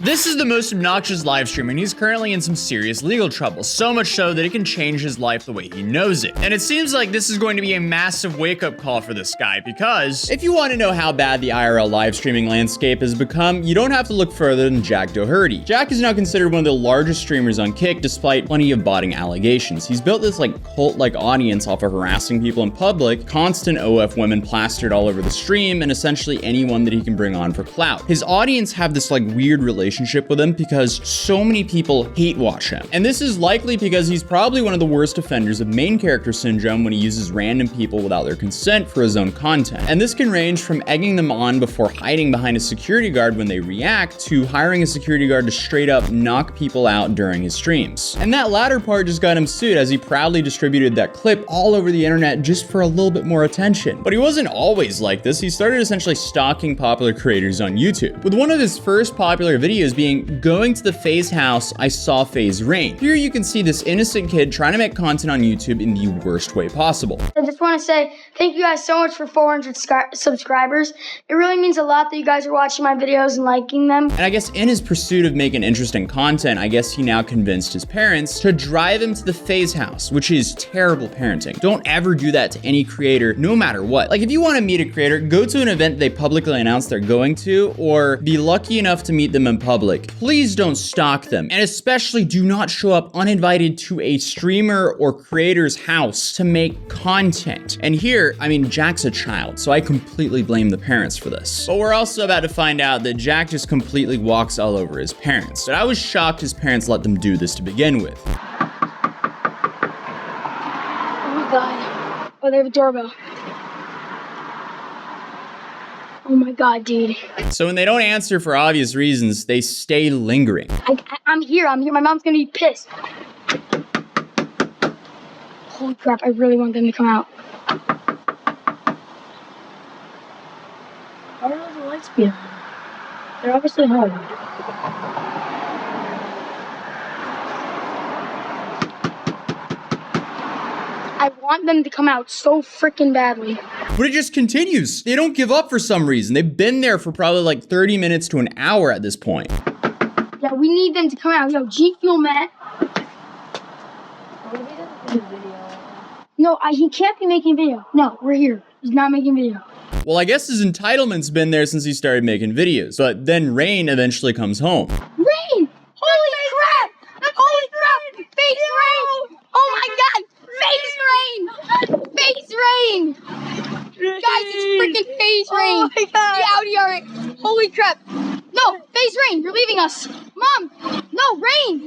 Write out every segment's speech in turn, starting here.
This is the most obnoxious live streamer, and he's currently in some serious legal trouble, so much so that it can change his life the way he knows it. And it seems like this is going to be a massive wake-up call for this guy, because if you want to know how bad the IRL live streaming landscape has become, you don't have to look further than Jack Doherty. Jack is now considered one of the largest streamers on Kick, despite plenty of botting allegations. He's built this cult-like audience off of harassing people in public, constant OF women plastered all over the stream, and essentially anyone that he can bring on for clout. His audience have this weird relationship with him because so many people hate watch him. And this is likely because he's probably one of the worst offenders of main character syndrome when he uses random people without their consent for his own content. And this can range from egging them on before hiding behind a security guard when they react, to hiring a security guard to straight up knock people out during his streams. And that latter part just got him sued, as he proudly distributed that clip all over the internet just for a little bit more attention. But he wasn't always like this. He started essentially stalking popular creators on YouTube, with one of his first popular videos being going to the FaZe house I saw FaZe rain. Here you can see this innocent kid trying to make content on YouTube in the worst way possible. I just want to say thank you guys so much for 400 subscribers. It really means a lot that you guys are watching my videos and liking them. And I guess in his pursuit of making interesting content, I guess he now convinced his parents to drive him to the FaZe house, which is terrible parenting. Don't ever do that to any creator, no matter what. If you want to meet a creator, go to an event they publicly announce they're going to, or be lucky enough to meet them in public. Please don't stalk them, and especially do not show up uninvited to a streamer or creator's house to make content. And here, Jack's a child, so I completely blame the parents for this. But we're also about to find out that Jack just completely walks all over his parents. But I was shocked his parents let them do this to begin with. Oh my god. Oh, they have a doorbell. Oh my god, dude. So when they don't answer for obvious reasons, they stay lingering. I'm here. My mom's gonna be pissed. Holy crap, I really want them to come out. Why are the lights being on? They're obviously home. I want them to come out so freaking badly. But it just continues. They don't give up for some reason. They've been there for probably 30 minutes to an hour at this point. Yeah, we need them to come out. Yo, G Fuel Matt. No, he can't be making video. No, we're here. He's not making video. Well, I guess his entitlement's been there since he started making videos. But then Rain eventually comes home. Rain! Holy crap! Holy crap! Face Rain! Oh my god! Face Rain! Face Rain! Guys, it's freaking Face Rain! Oh my god! Get out here! Holy crap! No! Face Rain! You're leaving us! Mom! No! Rain!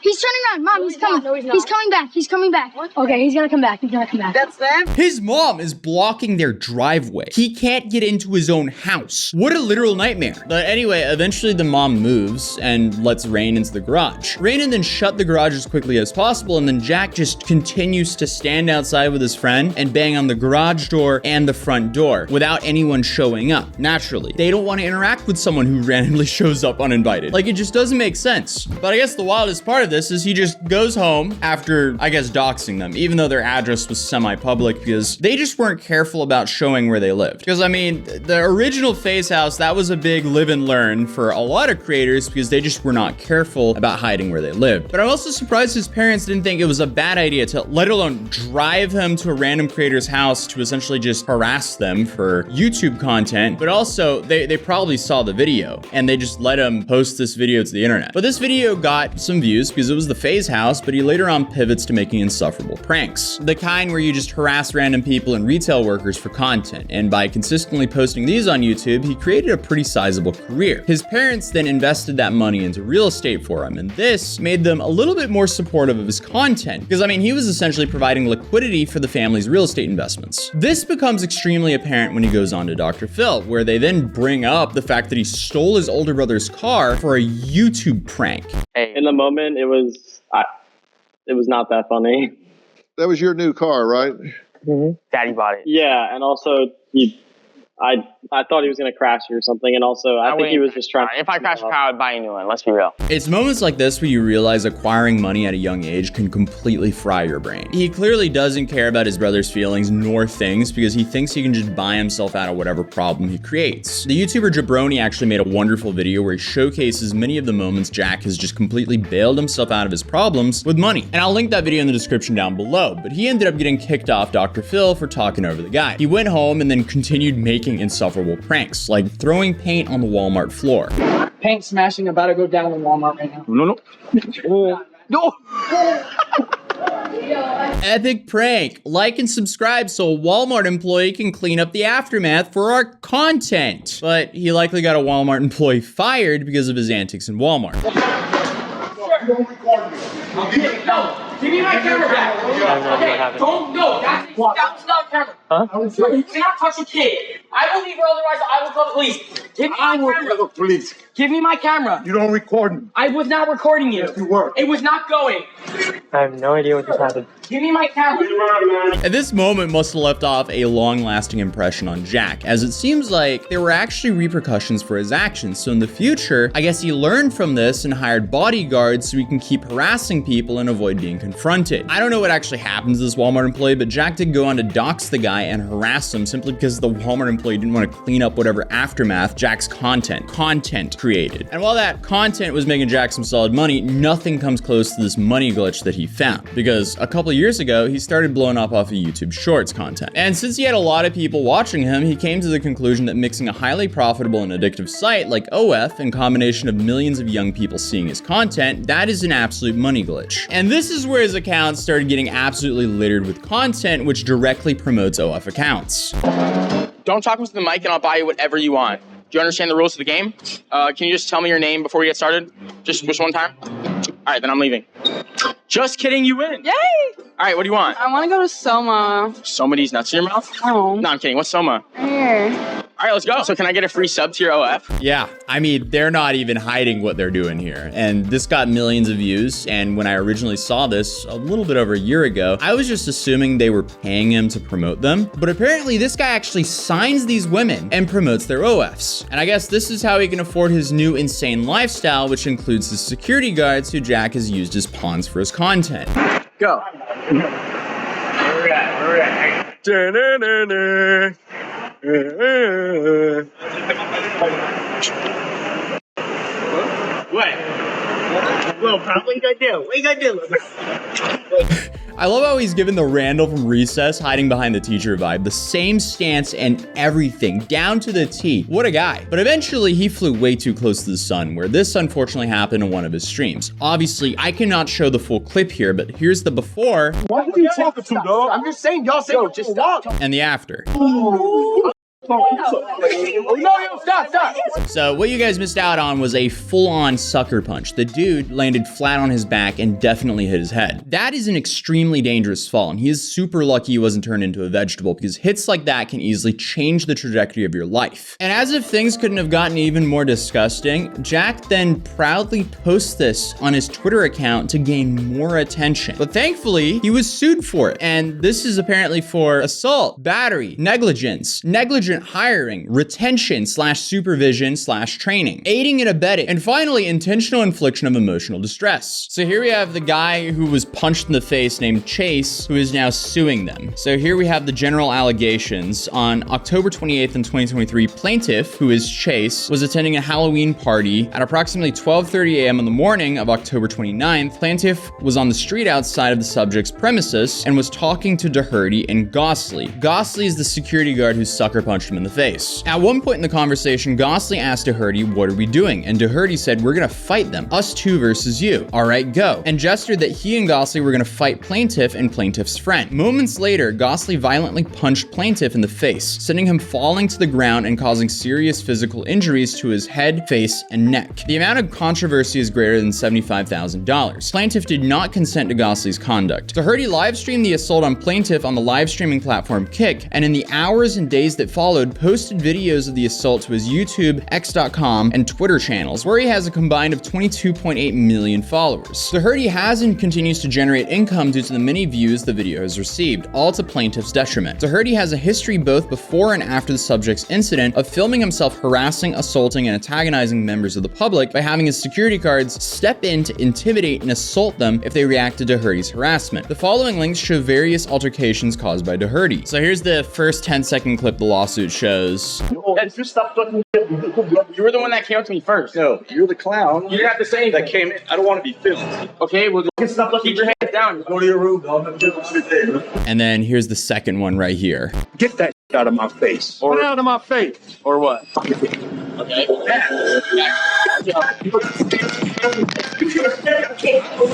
He's turning around. Mom, he's coming. No, he's not. He's coming back. He's coming back. What? Okay, he's gonna come back. He's gonna come back. That's them? His mom is blocking their driveway. He can't get into his own house. What a literal nightmare. But anyway, eventually the mom moves and lets Rain into the garage. Rain then shut the garage as quickly as possible, and then Jack just continues to stand outside with his friend and bang on the garage door and the front door without anyone showing up. Naturally, they don't want to interact with someone who randomly shows up uninvited. It just doesn't make sense. But I guess the wildest part of this is he just goes home after, I guess, doxing them, even though their address was semi-public, because they just weren't careful about showing where they lived. Because the original FaZe house, that was a big live and learn for a lot of creators, because they just were not careful about hiding where they lived. But I'm also surprised his parents didn't think it was a bad idea to, let alone drive him to a random creator's house to essentially just harass them for YouTube content. But also, they probably saw the video, and they just let him post this video to the internet. But this video got some views because it was the FaZe house, but he later on pivots to making insufferable pranks. The kind where you just harass random people and retail workers for content. And by consistently posting these on YouTube, he created a pretty sizable career. His parents then invested that money into real estate for him, and this made them a little bit more supportive of his content. Because he was essentially providing liquidity for the family's real estate investments. This becomes extremely apparent when he goes on to Dr. Phil, where they then bring up the fact that he stole his older brother's car for a YouTube prank. In the moment, it was not that funny. That was your new car, right? Mm-hmm. Daddy bought it. Yeah, and also he I thought he was gonna crash you or something, and also I think he was just trying. If I crash a car, I'd buy a new one. Let's be real. It's moments like this where you realize acquiring money at a young age can completely fry your brain. He clearly doesn't care about his brother's feelings nor things because he thinks he can just buy himself out of whatever problem he creates. The YouTuber Jabrony actually made a wonderful video where he showcases many of the moments Jack has just completely bailed himself out of his problems with money. And I'll link that video in the description down below, but he ended up getting kicked off Dr. Phil for talking over the guy. He went home and then continued making insufferable pranks, like throwing paint on the Walmart floor. Paint smashing about to go down in Walmart right now. No. No. Epic prank. Like and subscribe so a Walmart employee can clean up the aftermath for our content. But he likely got a Walmart employee fired because of his antics in Walmart. No, give me my camera back. Okay, don't, no, that's not a camera. Huh? You cannot touch a kid. I will leave her, otherwise I will call the police. Give me my camera. Police. Give me my camera. You don't record me. I was not recording you. Yes, you were. It was not going. I have no idea what just happened. Give me my camera. And this moment must have left off a long-lasting impression on Jack, as it seems like there were actually repercussions for his actions. So in the future, I guess he learned from this and hired bodyguards so he can keep harassing people and avoid being confronted. I don't know what actually happens to this Walmart employee, but Jack did go on to dox the guy and harass him simply because the Walmart employee didn't want to clean up whatever aftermath Jack's content created. And while that content was making Jack some solid money, nothing comes close to this money glitch that he found, because a couple of years ago, he started blowing up off of YouTube Shorts content. And since he had a lot of people watching him, he came to the conclusion that mixing a highly profitable and addictive site like OF in combination of millions of young people seeing his content, that is an absolute money glitch. And this is where his account started getting absolutely littered with content which directly promotes OF accounts. Don't talk into the mic and I'll buy you whatever you want. Do you understand the rules of the game? Can you just tell me your name before we get started? Just one time? All right, then I'm leaving. Just kidding, you win. Yay! All right, what do you want? I want to go to Soma. Soma these nuts in your mouth? No. No, I'm kidding. What's Soma? Here. All right, let's go. So can I get a free sub to your OF? Yeah, I mean, they're not even hiding what they're doing here. And this got millions of views. And when I originally saw this a little bit over a year ago, I was just assuming they were paying him to promote them. But apparently this guy actually signs these women and promotes their OFs. And I guess this is how he can afford his new insane lifestyle, which includes the security guards who Jack has used as pawns for his content. Go. Where we at? What? Well, probably gonna do. What you gonna do? I love how he's given the Randall from Recess hiding behind the teacher vibe. The same stance and everything, down to the T. What a guy. But eventually he flew way too close to the sun, where this unfortunately happened in one of his streams. Obviously, I cannot show the full clip here, but here's the before. What are you talking to, dog? I'm just saying, y'all say, just stop. And the after. No, stop. So what you guys missed out on was a full-on sucker punch. The dude landed flat on his back and definitely hit his head. That is an extremely dangerous fall, and he is super lucky he wasn't turned into a vegetable, because hits like that can easily change the trajectory of your life. And as if things couldn't have gotten even more disgusting, Jack then proudly posts this on his Twitter account to gain more attention. But thankfully, he was sued for it. And this is apparently for assault, battery, negligence, negligent hiring, retention / supervision / training, aiding and abetting, and finally, intentional infliction of emotional distress. So here we have the guy who was punched in the face named Chase, who is now suing them. So here we have the general allegations. On October 28th in 2023, plaintiff, who is Chase, was attending a Halloween party at approximately 12:30 a.m. in the morning of October 29th. Plaintiff was on the street outside of the subject's premises and was talking to Doherty and Gosley. Gosley is the security guard who sucker punched him in the face. At one point in the conversation, Gosley asked Doherty, "What are we doing?" And Doherty said, "We're gonna fight them. Us two versus you. All right, go." And gestured that he and Gosley were gonna fight plaintiff and plaintiff's friend. Moments later, Gosley violently punched plaintiff in the face, sending him falling to the ground and causing serious physical injuries to his head, face, and neck. The amount of controversy is greater than $75,000. Plaintiff did not consent to Gosley's conduct. Doherty live streamed the assault on plaintiff on the live streaming platform Kick, and in the hours and days that followed, followed, posted videos of the assault to his YouTube, X.com, and Twitter channels, where he has a combined of 22.8 million followers. Doherty has and continues to generate income due to the many views the video has received, all to plaintiff's detriment. Doherty has a history both before and after the subject's incident of filming himself harassing, assaulting, and antagonizing members of the public by having his security guards step in to intimidate and assault them if they reacted to Doherty's harassment. The following links show various altercations caused by Doherty. So here's the first 10-second clip the lawsuit shows. If you stop fucking, You were the one that came up to me first. no, you're the clown. You didn't have to say anything. That came in. I don't want to be filmed. Okay, well, Stop looking. keep your hands down. Go to your room, dog. I'm gonna sit there. And then here's the second one right here. Get that out of my face. Get it out of my face. Or what? Okay.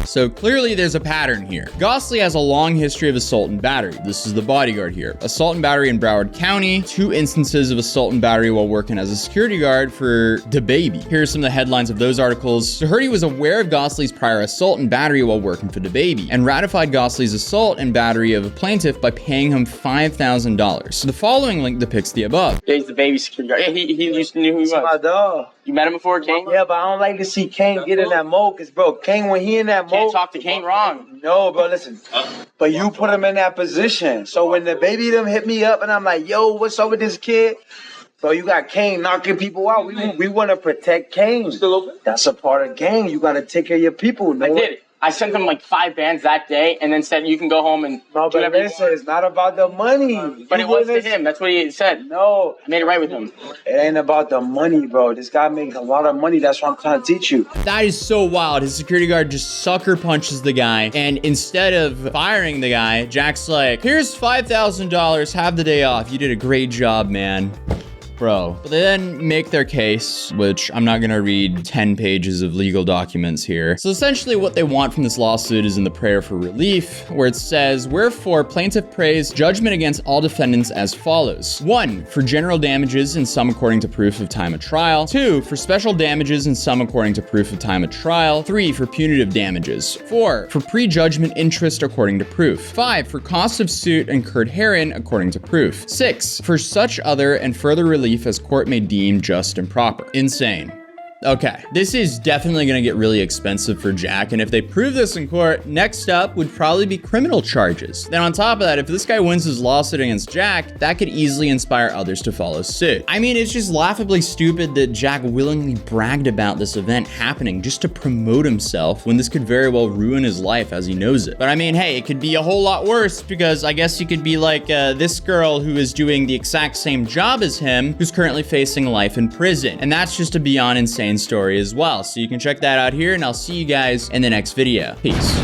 So clearly there's a pattern here. Gosling has a long history of assault and battery. This is the bodyguard here. Assault and battery in Broward County, 2 instances of assault and battery while working as a security guard for DaBaby. Here's some of the headlines of those articles. Doherty was aware of Gosling's prior assault and battery while working for DaBaby and ratified Gosling's assault and battery of a plaintiff by paying him $5,000. So the following link depicts the above. Yeah, he's the baby security guard. Yeah, he used to knew who he My was. dog. You met him before, Kane? Yeah, but I don't like to see Kane get in that mode, cause bro, Kane when he in that Can't mode. talk to Kane wrong. No, bro, listen. But you put him in that position. So when the baby them hit me up and I'm like, yo, what's up with this kid? Bro, you got Kane knocking people out. We want to protect Kane. Still open? That's a part of gang. You got to take care of your people. I did it. I sent him like 5 bands that day and then said, you can go home and No, do but whatever you listen, want. it's not about the money. But You it was to wouldn't- him. That's what he said. No, I made it right with him. it ain't about the money, bro. This guy makes a lot of money. That's what I'm trying to teach you. That is so wild. His security guard just sucker punches the guy, and instead of firing the guy, Jack's like, here's $5,000, have the day off. You did a great job, man. Bro. But they then make their case, which I'm not gonna read 10 pages of legal documents here. So essentially what they want from this lawsuit is in the prayer for relief, where it says, wherefore plaintiff prays judgment against all defendants as follows. 1, for general damages and some according to proof of time of trial. 2, for special damages and some according to proof of time of trial. 3, for punitive damages. 4, for prejudgment interest according to proof. 5, for cost of suit incurred herein according to proof. 6, for such other and further relief as court may deem just and proper. Insane. Okay, this is definitely gonna get really expensive for Jack, and if they prove this in court, next up would probably be criminal charges. Then on top of that, if this guy wins his lawsuit against Jack, that could easily inspire others to follow suit. I mean, it's just laughably stupid that Jack willingly bragged about this event happening just to promote himself when this could very well ruin his life as he knows it. But I mean, hey, it could be a whole lot worse, because I guess you could be like this girl who is doing the exact same job as him, who's currently facing life in prison. And that's just a beyond insane story as well. So you can check that out here, and I'll see you guys in the next video. Peace.